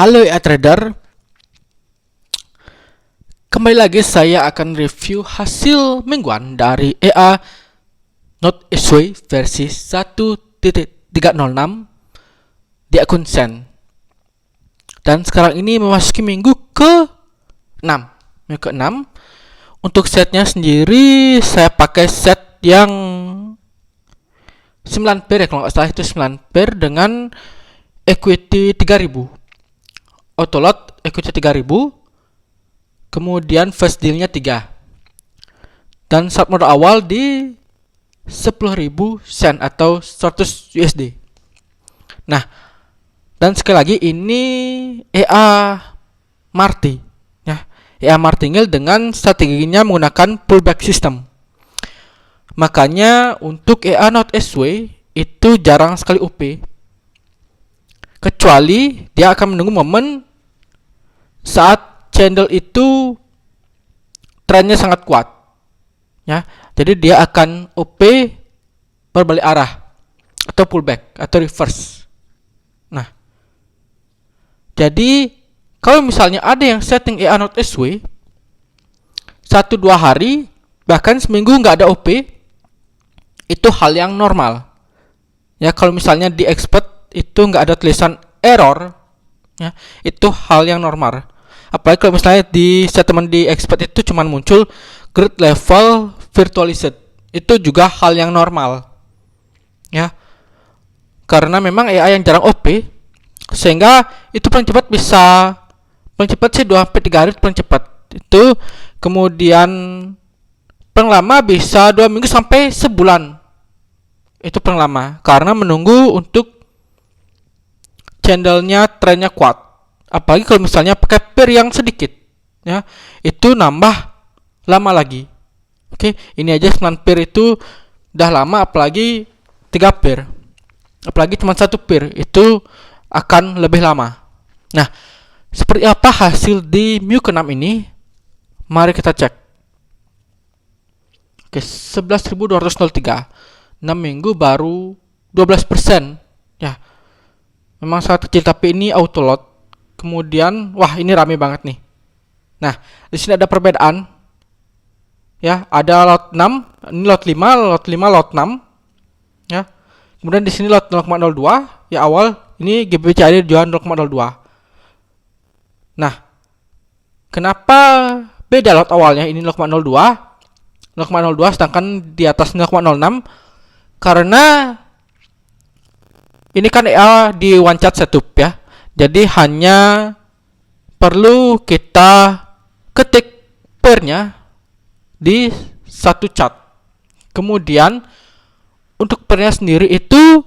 Halo ya trader, kembali lagi saya akan review hasil mingguan dari EA NotEasWay versi 1.306 di akun Sen. Dan sekarang ini memasuki minggu ke-6. Minggu ke-6. Untuk setnya sendiri saya pakai set yang 9 pair ya, kalau nggak salah itu 9 pair dengan equity 3000. Autolot equity 3000, kemudian first dealnya 3, dan start modal awal di 10.000 sen atau 100 USD. Nah, dan sekali lagi ini EA Marti ya, EA Martingale dengan strateginya menggunakan pullback system. Makanya untuk EA NotEasWay itu jarang sekali OP, kecuali dia akan menunggu momen saat candle itu trennya sangat kuat ya, jadi dia akan OP berbalik arah atau pullback atau reverse. Nah, jadi kalau misalnya ada yang setting EA NotEasWay 1-2 hari bahkan seminggu nggak ada OP, itu hal yang normal ya. Kalau misalnya di expert itu nggak ada tulisan error ya, itu hal yang normal. Apalagi kalau misalnya di statement di expert itu cuman muncul grid level virtualized, itu juga hal yang normal ya, karena memang AI yang jarang OP, sehingga itu paling cepat bisa, paling cepat sih 2-3 hari paling cepat itu, kemudian paling lama bisa 2 minggu sampai sebulan, itu paling lama karena menunggu untuk candlenya trennya kuat. Apalagi kalau misalnya pakai pair yang sedikit ya, itu nambah lama lagi. Oke, ini aja 9 pair itu udah lama, apalagi 3 pair, apalagi cuma 1 pair itu akan lebih lama. Nah, seperti apa hasil di minggu ke-6 ini? Mari kita cek. Oke, 11.203, 6 minggu baru 12% ya. Memang sangat kecil, tapi ini auto lot. Kemudian, wah ini rame banget nih. Nah, di sini ada perbedaan. Ya, ada lot 6, ini lot 5, lot 5, lot 6. Ya. Kemudian di sini lot 0,02, ya awal ini GBPCAD jual 0,02. Nah, kenapa beda lot awalnya ini 0,02, 0,02 sedangkan di atas 0,06? Karena ini kan EA di one chart setup ya. Jadi hanya perlu kita ketik pairnya di satu chart. Kemudian untuk pairnya sendiri itu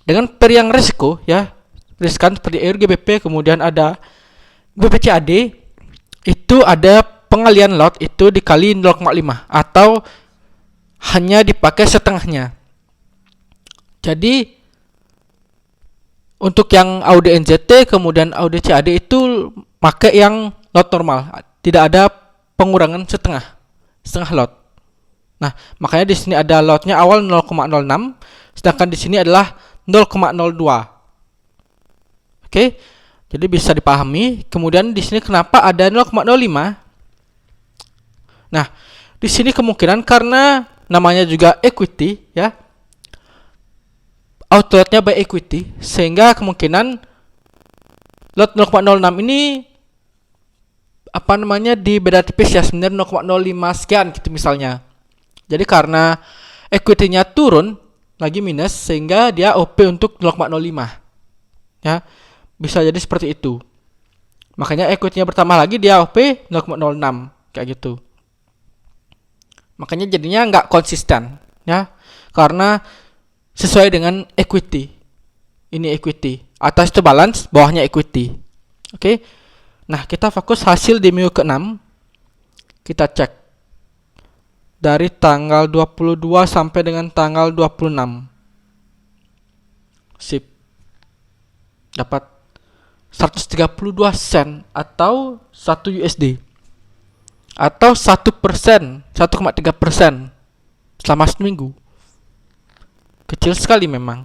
dengan pair yang risiko ya, riskan seperti EUR/GBP, kemudian ada GBPCAD, itu ada pengalian lot itu dikali 0,5 atau hanya dipakai setengahnya. Jadi untuk yang Audi NZT kemudian Audi CAD itu pakai yang lot normal, tidak ada pengurangan setengah lot. Nah, makanya di sini ada lotnya awal 0,06, sedangkan di sini adalah 0,02. Oke, jadi bisa dipahami. Kemudian di sini kenapa ada 0,05? Nah, di sini kemungkinan karena namanya juga equity ya, outletnya by equity, sehingga kemungkinan lot 0,06 ini apa namanya di beda tipis ya, sebenarnya 0,05 sekian gitu misalnya. Jadi karena equity-nya turun lagi minus, sehingga dia OP untuk 0,05 ya, bisa jadi seperti itu. Makanya equity-nya bertambah lagi, dia OP 0,06 kayak gitu. Makanya jadinya nggak konsisten ya, karena sesuai dengan equity. Ini equity. Atas itu balance, bawahnya equity. Oke. Nah, kita fokus hasil di minggu ke-6. Kita cek. Dari tanggal 22 sampai dengan tanggal 26. Sip. Dapat 132 sen atau 1 USD. Atau 1%, 1,3% selama seminggu. Kecil sekali memang.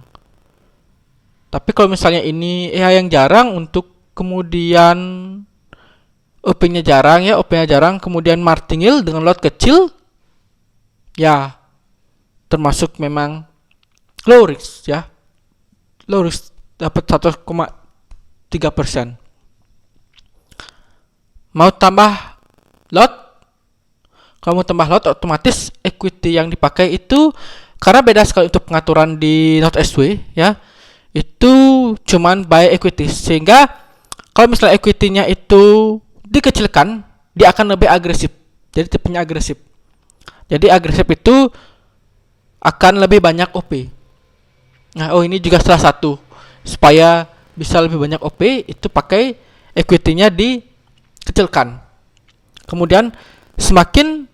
Tapi kalau misalnya ini yang jarang untuk kemudian OP-nya jarang ya, OP-nya jarang, kemudian martingale dengan lot kecil, ya termasuk memang low risk ya, low risk dapat 1,3%. Mau tambah lot? Kalau mau tambah lot, otomatis equity yang dipakai itu, karena beda sekali untuk pengaturan di NoteSW ya, itu cuman buy equity, sehingga kalau misalnya equity-nya itu dikecilkan, dia akan lebih agresif. Jadi tipenya agresif. Jadi agresif itu akan lebih banyak OP. Nah, ini juga salah satu supaya bisa lebih banyak OP itu pakai equity-nya dikecilkan. Kemudian semakin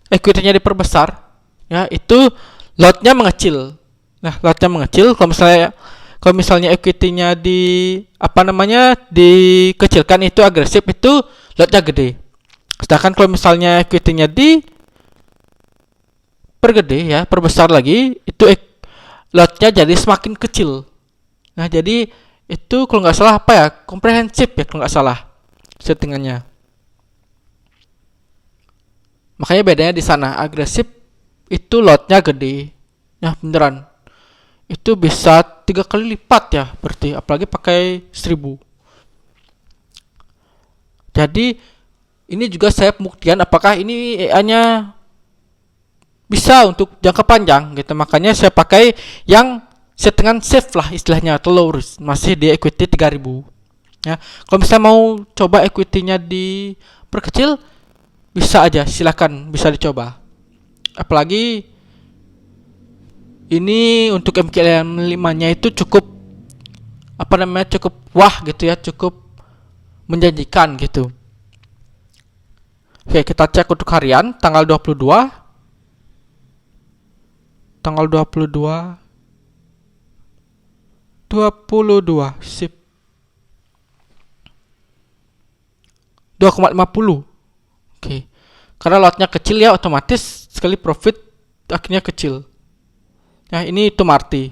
equity-nya diperbesar, ya itu lotnya mengecil. Nah, lotnya mengecil. Kalau misalnya equity-nya dikecilkan, itu agresif, itu lotnya gede. Sedangkan kalau misalnya equity-nya dipergede ya, perbesar lagi, itu lotnya jadi semakin kecil. Nah, jadi itu kalau nggak salah komprehensif ya kalau nggak salah settingannya. Makanya bedanya di sana, agresif itu lotnya gede. Ya beneran. Itu bisa 3 kali lipat ya, berarti apalagi pakai 1000. Jadi ini juga saya pembuktian apakah ini EA-nya bisa untuk jangka panjang gitu. Makanya saya pakai yang settingan safe lah istilahnya, atau low risk, masih di equity 3000. Ya, kalau misalnya mau coba equity-nya diperkecil, bisa aja, silakan, bisa dicoba. Apalagi ini untuk MKLM5-nya itu cukup cukup wah gitu ya, cukup menjanjikan gitu. Oke, kita cek untuk harian tanggal 22. Tanggal 22 sip 2,50. Oke. Karena lotnya kecil ya, otomatis sekali profit akhirnya kecil. Nah, ini itu Marti.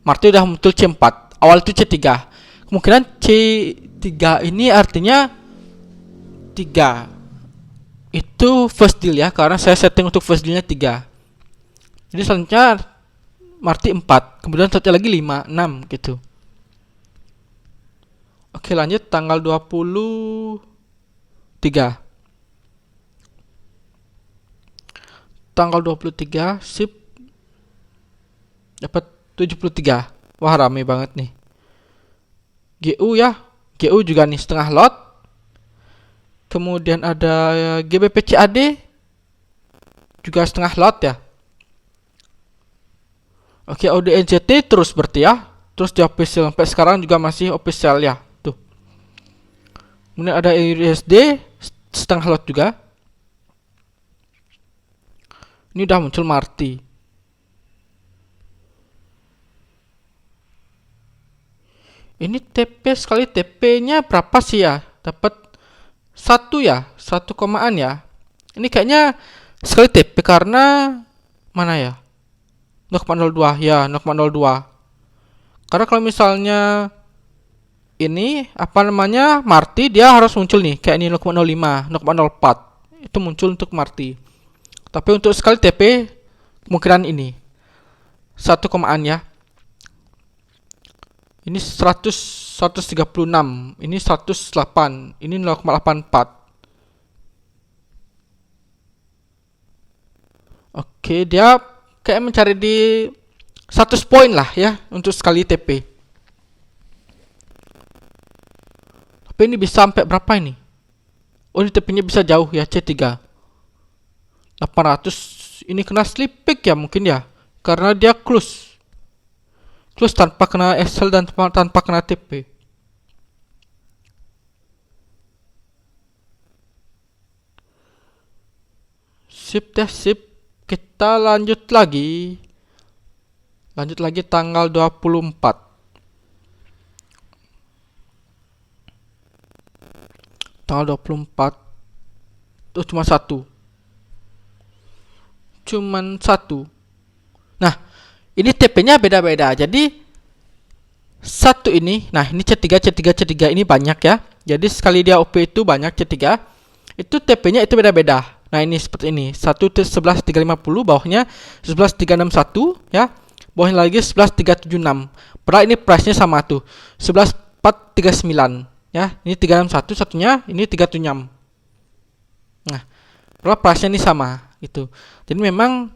Marti udah muncul C4. Awal itu C3. Kemungkinan C3 ini artinya 3. Itu first deal ya, karena saya setting untuk first dealnya 3. Jadi selanjutnya Marti 4. Kemudian satu lagi 5, 6 gitu. Oke, lanjut tanggal 23. Tanggal 23 sip dapat 73. Wah, rame banget nih. GU ya, GU juga nih setengah lot. Kemudian ada GBP CAD juga setengah lot ya. Oke, ODNJT terus berarti ya, terus di official sampai sekarang juga masih official ya tuh. Kemudian ada USD setengah lot juga. Ini udah muncul Marti. Ini TP sekali, TP-nya berapa sih ya? Dapat 1 ya, 1 komaan ya. Ini kayaknya sekali TP karena mana ya? 0,02 ya, 0,02. Karena kalau misalnya ini Marti, dia harus muncul nih kayak ini 0,05, 0,04. Itu muncul untuk Marti. Tapi untuk sekali TP kemungkinan ini 1 komaan ya. Ini 136, ini 108, ini 0,84. Oke, dia kayak mencari di 100 poin lah ya untuk sekali TP. Tapi ini bisa sampai berapa ini? Oh, ini TP-nya bisa jauh ya, C3. 800. Ini kena slip pick ya mungkin ya, karena dia close tanpa kena SL dan tanpa kena TP. Sip deh, sip. Kita lanjut lagi tanggal 24. Tanggal 24 itu cuman satu. Nah, ini TP-nya beda-beda. Jadi satu ini, nah ini C3 ini banyak ya. Jadi sekali dia OP itu banyak C3, itu TP-nya itu beda-beda. Nah ini seperti ini, 111.350, bawahnya 11.361 ya, bawahnya lagi 11.376. Padahal ini price-nya sama tuh, 11.439 ya. Ini 361, satunya ini 376. Nah, padahal price-nya ini sama gitu. Jadi memang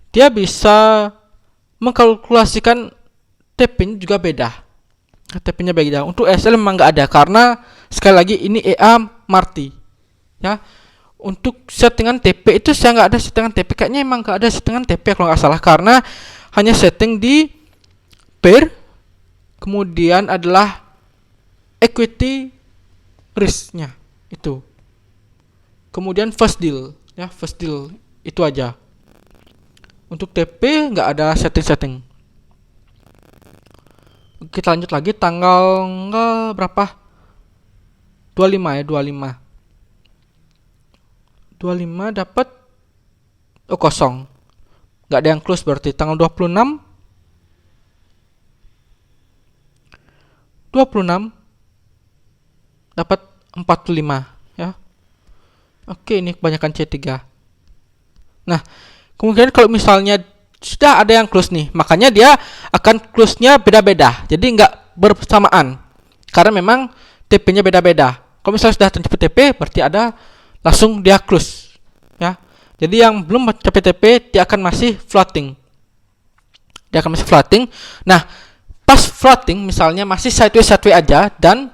dia bisa mengkalkulasikan TP-nya juga beda. TP-nya beda. Untuk SL memang nggak ada karena sekali lagi ini EA Marti. Ya. Untuk settingan TP itu saya nggak ada settingan TP. Kayaknya emang nggak ada settingan TP kalau nggak salah, karena hanya setting di pair, kemudian adalah equity risk-nya itu. Kemudian first deal, ya first deal itu aja. Untuk TP nggak ada setting-setting. Kita lanjut lagi, tanggal berapa? 25 ya, 25 dapat kosong. Nggak ada yang close berarti. Tanggal 26 dapat 45 ya. Oke, ini kebanyakan C3. Nah, kemudian kalau misalnya sudah ada yang close nih, makanya dia akan close-nya beda-beda. Jadi nggak bersamaan. Karena memang TP-nya beda-beda. Kalau misalnya sudah tercapai TP, berarti ada langsung dia close. Ya. Jadi yang belum mencapai TP, dia akan masih floating. Nah, pas floating misalnya masih sideways aja dan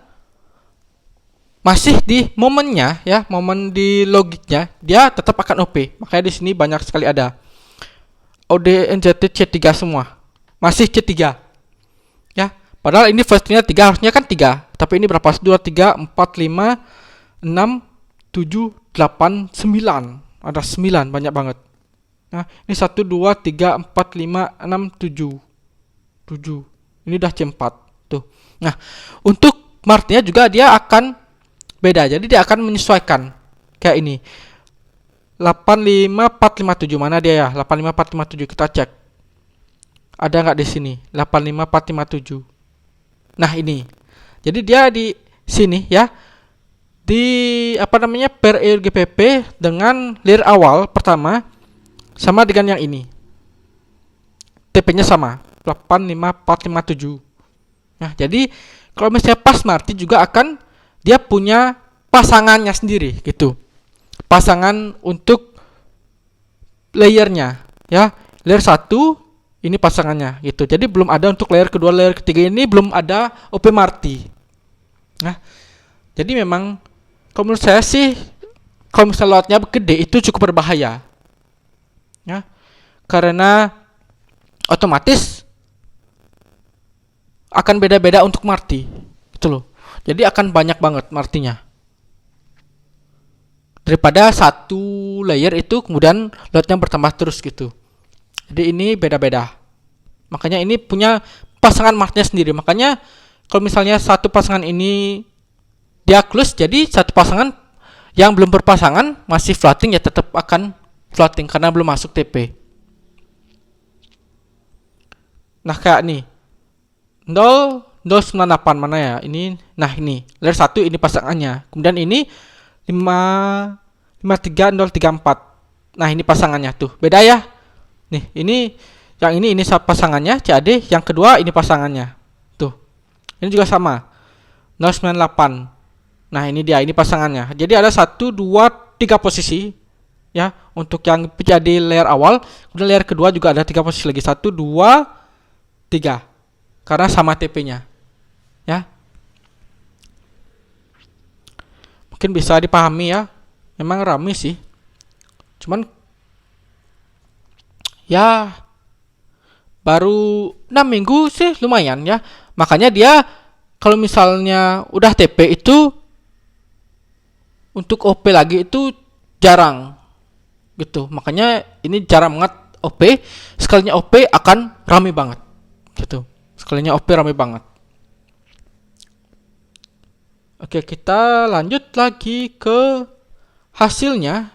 masih di momennya ya, momen di logiknya, dia tetap akan OP. Makanya di sini banyak sekali ada ODNZT C3 semua. Masih C3. Ya, padahal ini first-nya 3, harusnya kan 3. Tapi ini berapa? 2, 3, 4, 5, 6, 7, 8, 9. Ada 9, banyak banget. Nah, ini 1, 2, 3, 4, 5, 6, 7. 7. Ini udah C4. Tuh. Nah, untuk martnya juga dia akan beda, jadi dia akan menyesuaikan kayak ini. 85457 mana dia ya? 85457 kita cek. Ada nggak di sini? 85457. Nah, ini. Jadi dia di sini ya. Di apa namanya? Per ERGPP dengan layer awal pertama sama dengan yang ini. TP-nya sama, 85457. Nah, jadi kalau misalnya pas marti juga akan dia punya pasangannya sendiri gitu. Pasangan untuk layernya ya. Layer 1 ini pasangannya gitu. Jadi belum ada untuk layer kedua, layer ketiga ini belum ada OP Marti. Nah, jadi memang kalau menurut saya sih kalau misalnya lotnya gede itu cukup berbahaya. Ya. Karena otomatis akan beda-beda untuk Marti. Gitu loh. Jadi akan banyak banget martinya. Daripada satu layer itu kemudian lotnya bertambah terus gitu. Jadi ini beda-beda. Makanya ini punya pasangan martnya sendiri. Makanya kalau misalnya satu pasangan ini dia close, jadi satu pasangan yang belum berpasangan masih floating ya tetap akan floating karena belum masuk TP. Nah, kayak nih 098 mana ya? Ini, nah ini layer 1 ini pasangannya. Kemudian ini 53034. Nah, ini pasangannya tuh. Beda ya? Nih, ini yang ini pasangannya CAD, yang kedua ini pasangannya. Tuh. Ini juga sama. 098. Nah, ini dia, ini pasangannya. Jadi ada 1 2 3 posisi ya untuk yang CAD layer awal. Kemudian layer kedua juga ada 3 posisi lagi. 1 2 3. Karena sama TP-nya. Ya. Mungkin bisa dipahami ya. Memang rame sih. Cuman ya baru 6 minggu sih lumayan ya. Makanya dia kalau misalnya udah TP itu untuk OP lagi itu jarang gitu. Makanya ini jarang banget OP. Sekalinya OP akan rame banget gitu. Sekalinya OP rame banget. Oke, kita lanjut lagi ke hasilnya.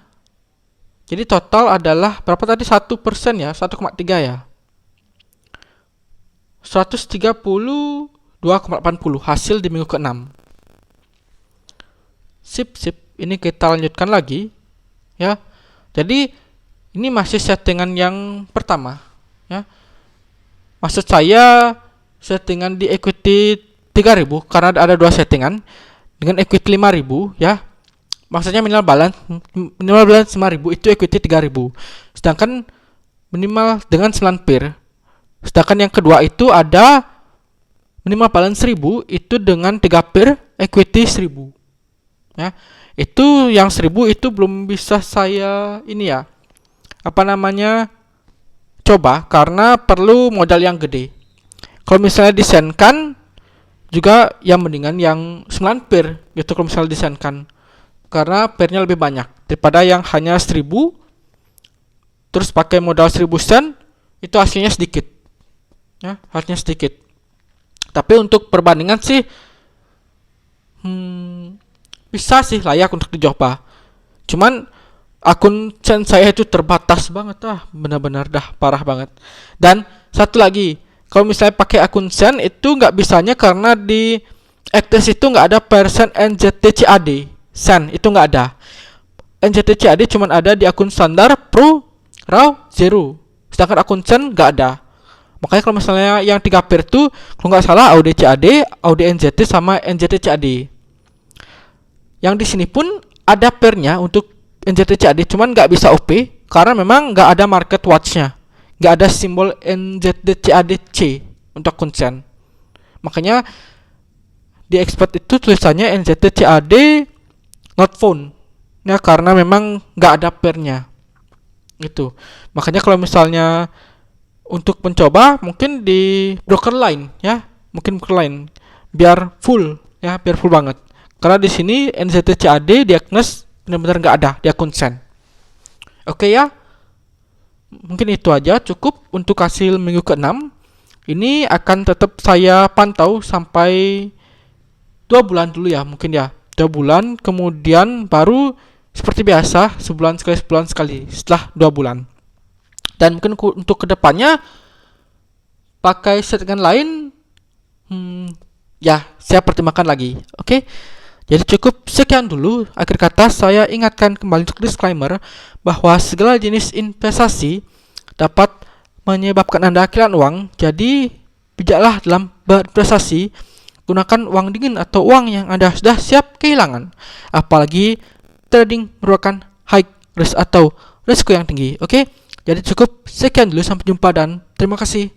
Jadi total adalah berapa tadi? 1% ya, 1,3 ya. 130 2,80 hasil di minggu ke-6. Sip. Ini kita lanjutkan lagi ya. Jadi ini masih settingan yang pertama ya. Maksud saya settingan di equity 3.000 karena ada dua settingan. Dengan equity 5.000 ya. Maksudnya minimal balance 5.000 itu equity 3.000. Sedangkan minimal dengan 9 pair. Sedangkan yang kedua itu ada minimal balance 1.000 itu dengan 3 pair equity 1.000. Ya. Itu yang 1.000 itu belum bisa saya ini ya. Coba karena perlu modal yang gede. Kalau misalnya desainkan juga yang mendingan yang 9 pair gitu kalau misalnya desainkan. Karena pairnya lebih banyak daripada yang hanya 1.000 terus pakai modal 1.000 sen itu hasilnya sedikit. Ya, hasilnya sedikit. Tapi untuk perbandingan sih bisa sih layak untuk dicoba. Cuman akun Sen saya itu terbatas banget benar-benar dah parah banget. Dan satu lagi, kalau misalnya pakai akun Sen itu nggak bisanya karena di Actis itu nggak ada persen NZT-CAD. Sen itu nggak ada. NZT-CAD cuman ada di akun standar, Pro, Raw, Zero. Sedangkan akun Sen nggak ada. Makanya kalau misalnya yang 3 pair itu kalau nggak salah Audi CAD, Audi NZT sama NZT CAD. Yang di sini pun ada pairnya untuk NZT CAD, cuman nggak bisa OP karena memang nggak ada market watch-nya, nggak ada simbol NZT CAD C untuk konsen. Makanya di expert itu tulisannya NZT CAD not found ya karena memang nggak ada pairnya gitu. Makanya kalau misalnya untuk mencoba mungkin di broker lain ya, mungkin broker lain biar full ya, biar full banget. Karena di sini NZT CAD di Agnes benar-benar nggak ada di akun Sen. Oke ya, mungkin itu aja cukup untuk hasil minggu ke-6. Ini akan tetap saya pantau sampai 2 bulan dulu ya, mungkin ya 2 bulan, kemudian baru seperti biasa sebulan sekali setelah 2 bulan. Dan mungkin untuk kedepannya pakai settingan lain ya saya pertimbangkan lagi. Oke. Jadi cukup sekian dulu. Akhir kata saya ingatkan kembali untuk disclaimer bahwa segala jenis investasi dapat menyebabkan Anda kehilangan uang. Jadi bijaklah dalam berinvestasi. Gunakan uang dingin atau uang yang Anda sudah siap kehilangan. Apalagi trading merupakan high risk atau risiko yang tinggi. Oke. Jadi cukup sekian dulu, sampai jumpa dan terima kasih.